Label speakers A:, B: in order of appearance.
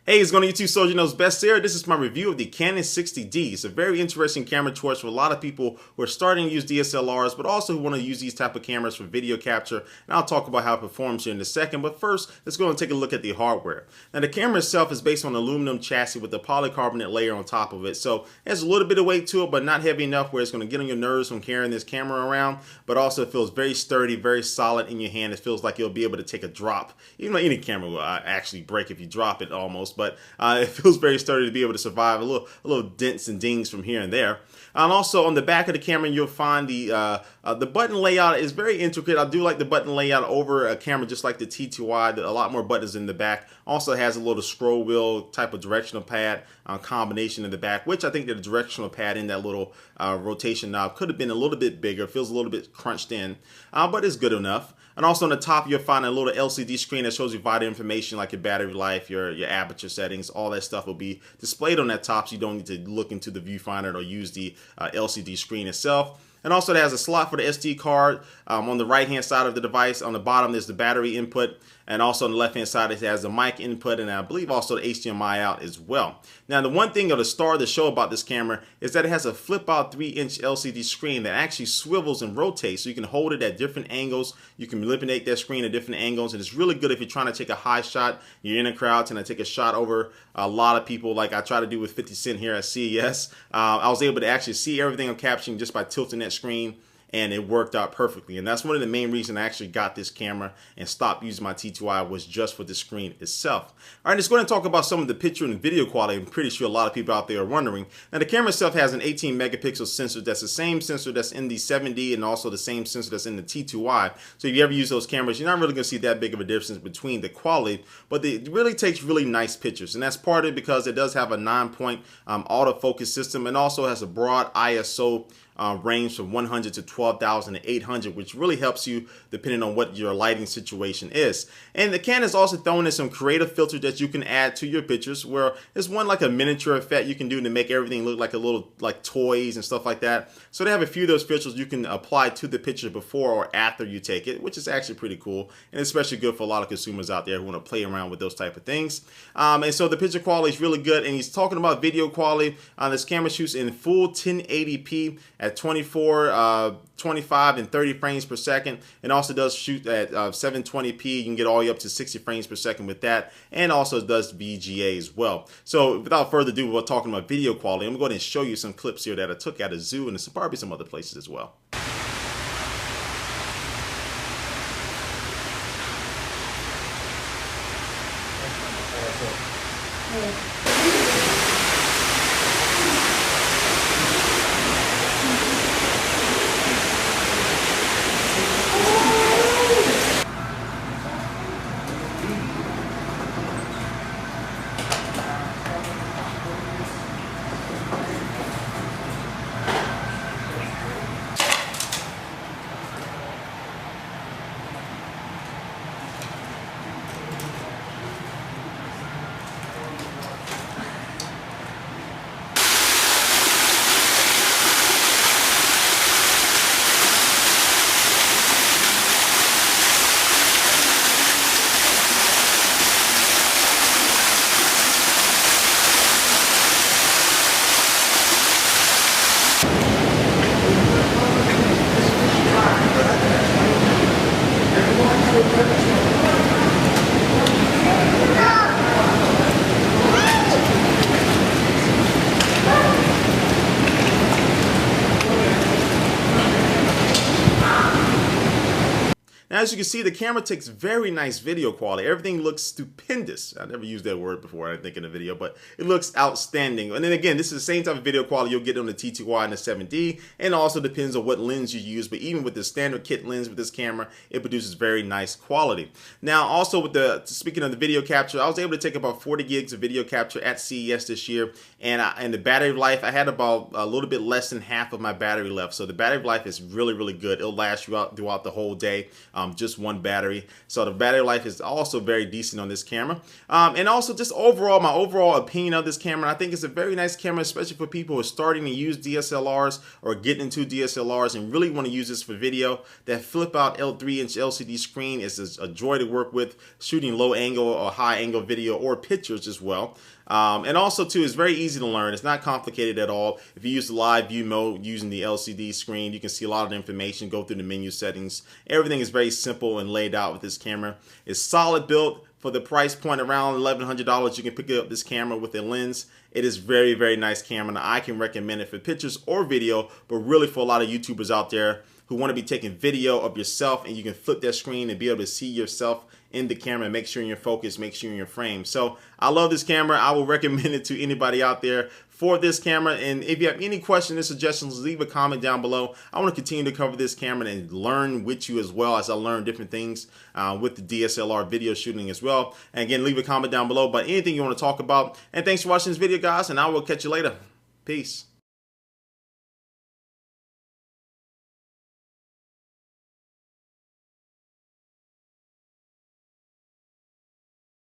A: Hey, it's going to YouTube Soldier Knows Best here. This is my review of the Canon 60D. It's a very interesting camera choice for a lot of people who are starting to use DSLRs, but also who want to use these type of cameras for video capture. And I'll talk about how it performs here in a second. But first, let's go and take a look at the hardware. Now, the camera itself is based on an aluminum chassis with a polycarbonate layer on top of it. So it has a little bit of weight to it, but not heavy enough where it's going to get on your nerves from carrying this camera around. But also it feels very sturdy, very solid in your hand. It feels like you'll be able to take a drop. Even though any camera will actually break if you drop it almost. But it feels very sturdy to be able to survive a little dents and dings from here and there. And also on the back of the camera, you'll find the button layout is very intricate. I do like the button layout over a camera just like the T2i. A lot more buttons in the back. Also has a little scroll wheel type of directional pad combination in the back, which I think the directional pad in that little rotation knob could have been a little bit bigger. Feels a little bit crunched in, but it's good enough. And also on the top, you'll find a little LCD screen that shows you vital information like your battery life, your aperture settings, all that stuff will be displayed on that top, so you don't need to look into the viewfinder or use the LCD screen itself. And also it has a slot for the SD card on the right hand side of the device. On the bottom there's the battery input, and also on the left hand side it has the mic input, and I believe also the HDMI out as well. Now the one thing or the star of the show about this camera is that it has a flip out 3-inch LCD screen that actually swivels and rotates, so you can hold it at different angles. You can manipulate that screen at different angles, and it's really good if you're trying to take a high shot, you're in a crowd trying to take a shot over a lot of people like I try to do with 50 Cent here at CES. I was able to actually see everything I'm capturing just by tilting that screen, and it worked out perfectly. And that's one of the main reasons I actually got this camera and stopped using my T2i, was just for the screen itself. All right, let's go ahead and talk about some of the picture and video quality. I'm pretty sure a lot of people out there are wondering. Now the camera itself has an 18 megapixel sensor. That's the same sensor that's in the 7D and also the same sensor that's in the T2i. So if you ever use those cameras, you're not really gonna see that big of a difference between the quality, but it really takes really nice pictures. And that's partly because it does have a 9-point autofocus system, and also has a broad ISO range from 100 to 12,800, which really helps you depending on what your lighting situation is. And the Canon is also throwing in some creative filters that you can add to your pictures, where there's one like a miniature effect you can do to make everything look like a little like toys and stuff like that. So they have a few of those filters you can apply to the picture before or after you take it, which is actually pretty cool, and especially good for a lot of consumers out there who want to play around with those type of things. And so the picture quality is really good. And he's talking about video quality. This camera shoots in full 1080p at 24, 25, and 30 frames per second, and also does shoot at 720p. You can get all the way up to 60 frames per second with that, and also does VGA as well. So without further ado, we're talking about video quality. I'm going to go ahead and show you some clips here that I took at a zoo, and there's probably some other places as well. Now, as you can see, the camera takes very nice video quality. Everything looks stupendous. I never used that word before, I think, in a video, but it looks outstanding. And then again, this is the same type of video quality you'll get on the T2i and the 7D, and also depends on what lens you use. But even with the standard kit lens with this camera, it produces very nice quality. Now, also with speaking of the video capture, I was able to take about 40 gigs of video capture at CES this year, and the battery life, I had about a little bit less than half of my battery left. So the battery life is really, really good. It'll last throughout the whole day. just one battery. So the battery life is also very decent on this camera. And also just overall, my overall opinion of this camera, I think it's a very nice camera, especially for people who are starting to use DSLRs or getting into DSLRs and really want to use this for video. That flip out 3-inch LCD screen is a joy to work with, shooting low angle or high angle video or pictures as well. And also too, it's very easy to learn. It's not complicated at all. If you use the live view mode using the LCD screen, you can see a lot of the information, go through the menu settings. Everything is very simple and laid out with this camera. It's solid built. For the price point around $1,100, you can pick up this camera with a lens. It is very, very nice camera, and I can recommend it for pictures or video, but really for a lot of YouTubers out there who want to be taking video of yourself, and you can flip that screen and be able to see yourself in the camera and make sure you're focused, make sure you're in your frame. So I love this camera. I will recommend it to anybody out there for this camera. And if you have any questions or suggestions, leave a comment down below. I want to continue to cover this camera and learn with you as well, as I learn different things with the DSLR video shooting as well. And again, leave a comment down below about anything you want to talk about. And thanks for watching this video, guys, and I will catch you later. Peace.